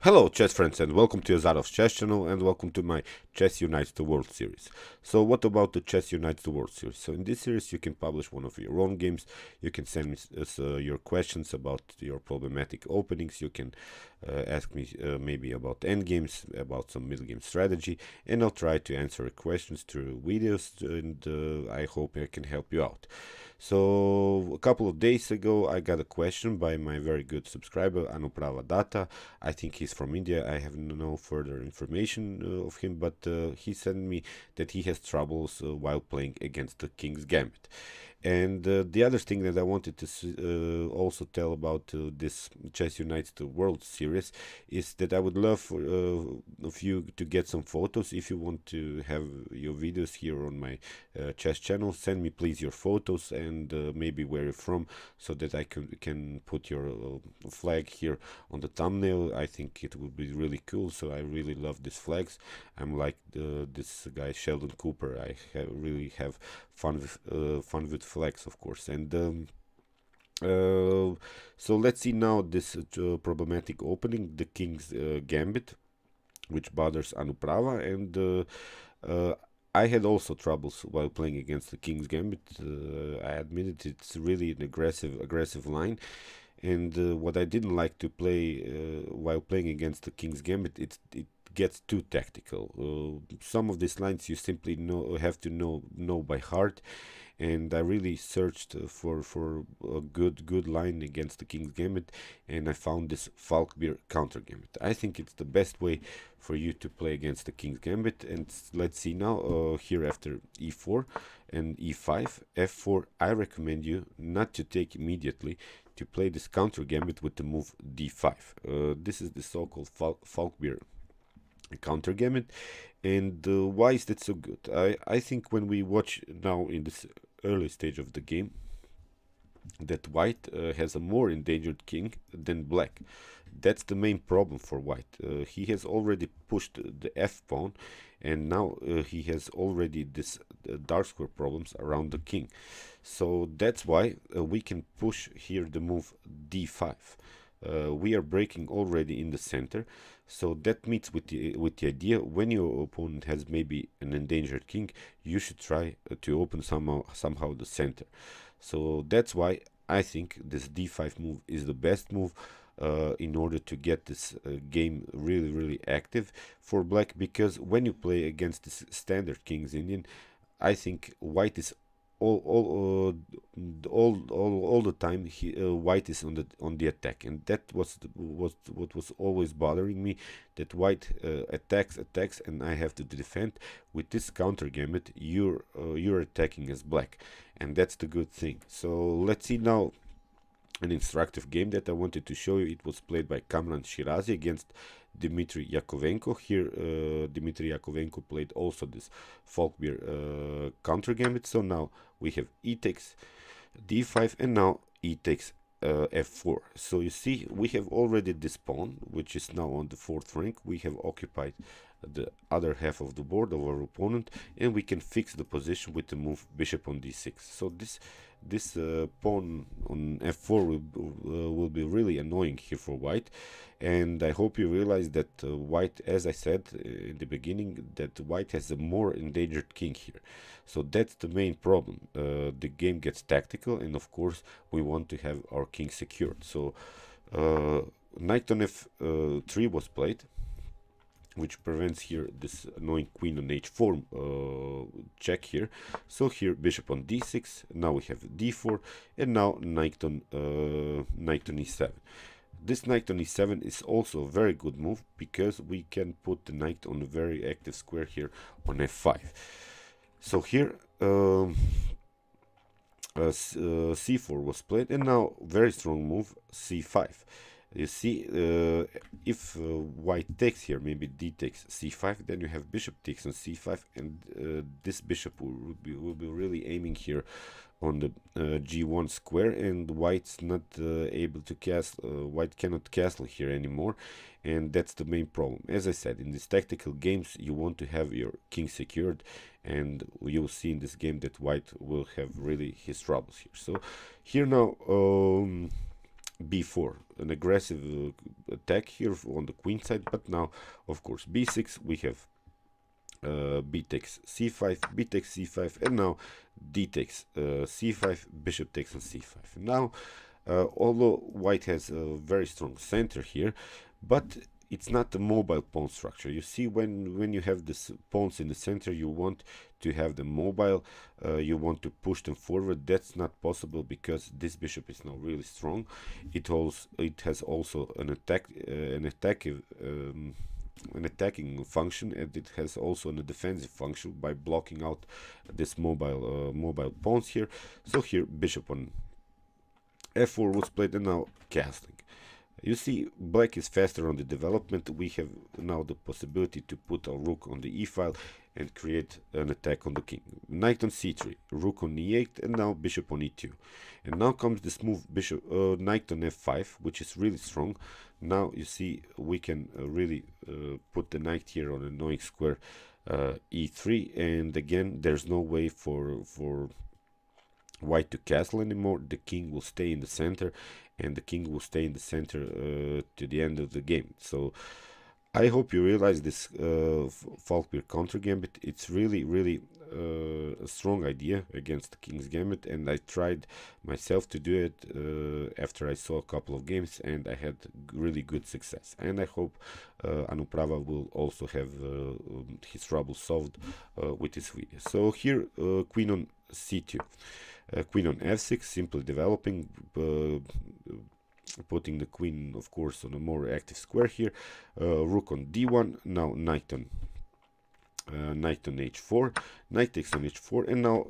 Hello chess friends and welcome to Azarov's chess channel and welcome to my Chess Unites the World series. So what about the Chess Unites the World series? So in this series you can publish one of your own games, you can send me your questions about your problematic openings, you can ask me maybe about endgames, about some middle game strategy, and I'll try to answer your questions through videos and I hope I can help you out. So a couple of days ago I got a question by my very good subscriber Anuprava Datta. I think he's from India. I have no further information of him, but he sent me that he has troubles while playing against the King's Gambit. And the other thing that I wanted to also tell about this Chess Unites the World series is that I would love for, of you to get some photos. If you want to have your videos here on my chess channel, send me please your photos and maybe where you're from, so that I can put your flag here on the thumbnail. I think it would be really cool. So I really love these flags. I'm like this guy Sheldon Cooper. I really have fun with flags, of course. And so let's see now this problematic opening, the King's Gambit, which bothers Anuprava, and I had also troubles while playing against the King's Gambit. I admit it's really an aggressive line, and what I didn't like to play while playing against the King's Gambit, it gets too tactical. Some of these lines you simply have to know by heart, and I really searched for a good line against the King's Gambit, and I found this Falkbeer counter gambit. I think it's the best way for you to play against the King's Gambit. And let's see now here after e4 and e5, f4. I recommend you not to take immediately, to play this counter gambit with the move d5. This is the so-called Falkbeer counter gambit. And why is that so good? I think when we watch now in this early stage of the game, that white has a more endangered king than black. That's the main problem for white. He has already pushed the f pawn, and now he has already this dark square problems around the king. So that's why we can push here the move d5. We are breaking already in the center, so that meets with the idea, when your opponent has maybe an endangered king, you should try to open somehow the center. So that's why I think this d5 move is the best move in order to get this game really active for black, because when you play against this standard King's Indian, I think white is all the time white is on the attack, and that was what was always bothering me, that white attacks, and I have to defend. With this counter gambit, you're attacking as black, and that's the good thing. So let's see now an instructive game that I wanted to show you. It was played by Kamran Shirazi against Dmitry Yakovenko. Here, Dmitry Yakovenko played also this Falkbeer counter gambit. So now we have e takes d5, and now e takes f4. So you see, we have already this pawn, which is now on the fourth rank. We have occupied the other half of the board of our opponent, and we can fix the position with the move bishop on d6. So this pawn on f4 will be really annoying here for white, and I hope you realize that white, as I said in the beginning, that white has a more endangered king here. So that's the main problem. The game gets tactical, and of course we want to have our king secured. So knight on f3 was played, which prevents here this annoying queen on h4 check here. So here bishop on d6, now we have d4, and now knight on e7. This knight on e7 is also a very good move, because we can put the knight on a very active square here on f5. So here c4 was played, and now very strong move c5. You see, if white takes here, maybe d takes c5, then you have bishop takes on c5, and this bishop will be really aiming here on the g1 square, and white's not able to castle. White cannot castle here anymore, and that's the main problem. As I said, in these tactical games, you want to have your king secured, and you'll see in this game that white will have really his troubles here. So here now b4, an aggressive attack here on the queen side. But now, of course, b6, we have b takes c5, b takes c5, and now d takes c5, bishop takes on c5. Now, although white has a very strong center here, but it's not a mobile pawn structure. You see, when you have this pawns in the center, you want to have them mobile, you want to push them forward. That's not possible because this bishop is now really strong. It has also an attacking function, and it has also a defensive function by blocking out this mobile pawns here. So here bishop on f4 was played, and now castling. You see, black is faster on the development. We have now the possibility to put our rook on the e file and create an attack on the king. Knight on c3, rook on e8, and now bishop on e2. And now comes this move, knight on f5, which is really strong. Now you see we can really put the knight here on a knowing square e3, and again there's no way for white to castle anymore. The king will stay in the center, and the king will stay in the center to the end of the game. So I hope you realize this Falkbeer counter gambit. It's really a strong idea against the king's gambit, and I tried myself to do it after I saw a couple of games, and I had really good success. And I hope Anuprava will also have his trouble solved with this video. So here queen on c2. Queen on f6, simply developing, putting the queen, of course, on a more active square here. Rook on d1, now knight on h4, knight takes on h4, and now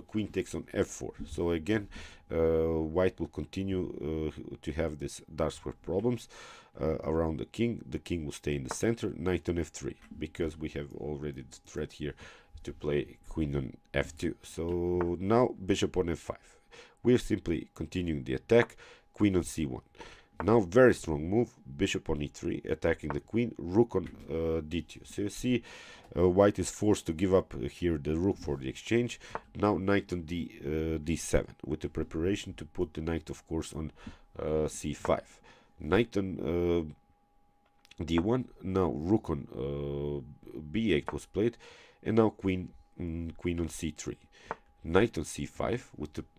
queen takes on f4. So again, white will continue to have this dark square problems around the king. The king will stay in the center. Knight on f3, because we have already the threat here to play queen on f2. So now bishop on f5. We're simply continuing the attack. Queen on c1. Now very strong move, bishop on e3, attacking the queen, rook on d2. So you see, white is forced to give up here the rook for the exchange. Now knight on d7, with the preparation to put the knight, of course, on c5. Knight on d1, now rook on b8 was played, and now queen on c3. Knight on c5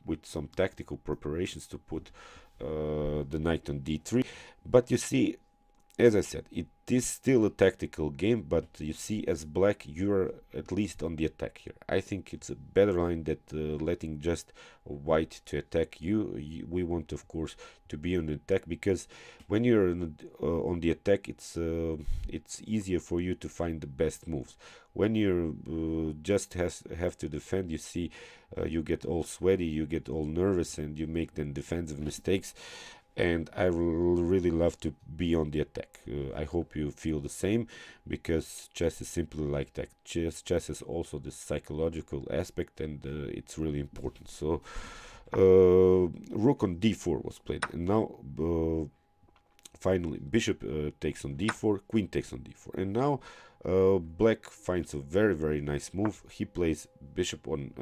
with some tactical preparations to put the knight on d3. But you see, as I said, it is still a tactical game, but you see, as black, you're at least on the attack here. I think it's a better line that letting just white to attack you. We want, of course, to be on the attack, because when you're on the attack, it's easier for you to find the best moves. When you just have to defend, you see, you get all sweaty, you get all nervous, and you make then defensive mistakes. And I really love to be on the attack. I hope you feel the same, because chess is simply like that. Chess is also this psychological aspect, and it's really important. So rook on d4 was played, and now finally bishop takes on d4, queen takes on d4, and now black finds a very nice move. He plays bishop on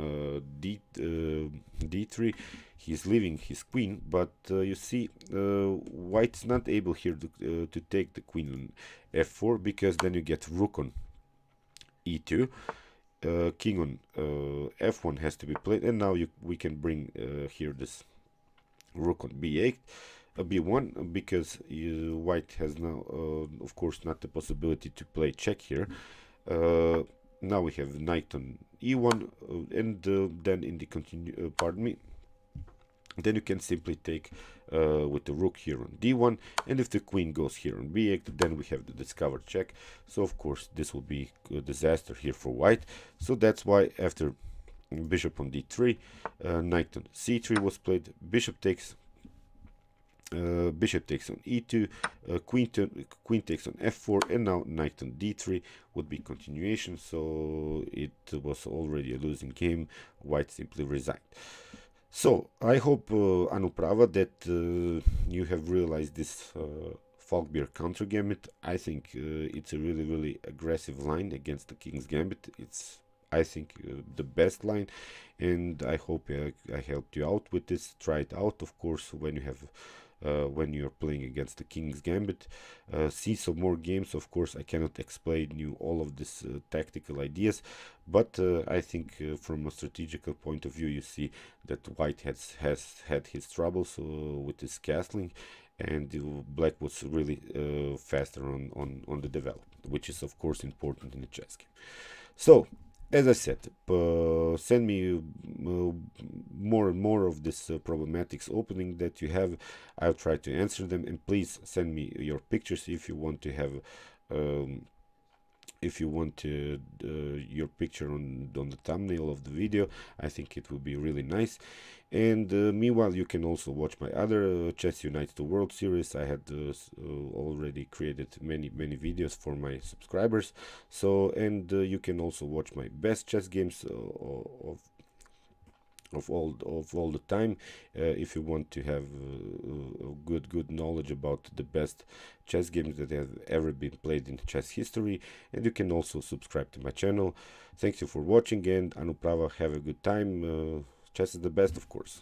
d3. He's leaving his queen, but you see, white's not able here to take the queen on f4, because then you get rook on e2. King on f1 has to be played, and now we can bring here this rook on b8. b1, because white has now, of course, not the possibility to play check here. Now we have knight on e1, and then in the pardon me, then you can simply take with the rook here on d1, and if the queen goes here on b8, then we have the discovered check. So of course this will be a disaster here for white. So that's why after bishop on d3, knight on c3 was played, bishop takes on e2, queen takes on f4, and now knight on d3 would be continuation. So it was already a losing game. White simply resigned. So I hope, Anuprava, that you have realized this Falkbeer counter gambit. I think it's a really aggressive line against the king's gambit. It's, I think, the best line, and I hope I helped you out with this. Try it out, of course, when you have when you're playing against the King's Gambit. See some more games. Of course, I cannot explain you all of these tactical ideas, but I think from a strategical point of view, you see that White has had his troubles with his castling, and Black was really faster on the development, which is of course important in a chess game. So, as I said, send me more and more of this problematics opening that you have. I'll try to answer them, and please send me your pictures if you want to have um, your picture on the thumbnail of the video. I think it would be really nice. And meanwhile, you can also watch my other Chess Unites the World series. I had already created many videos for my subscribers. So, and you can also watch my best chess games of all the time, if you want to have good knowledge about the best chess games that have ever been played in chess history. And you can also subscribe to my channel. Thank you for watching, and Anuprava, have a good time. Chess is the best, of course.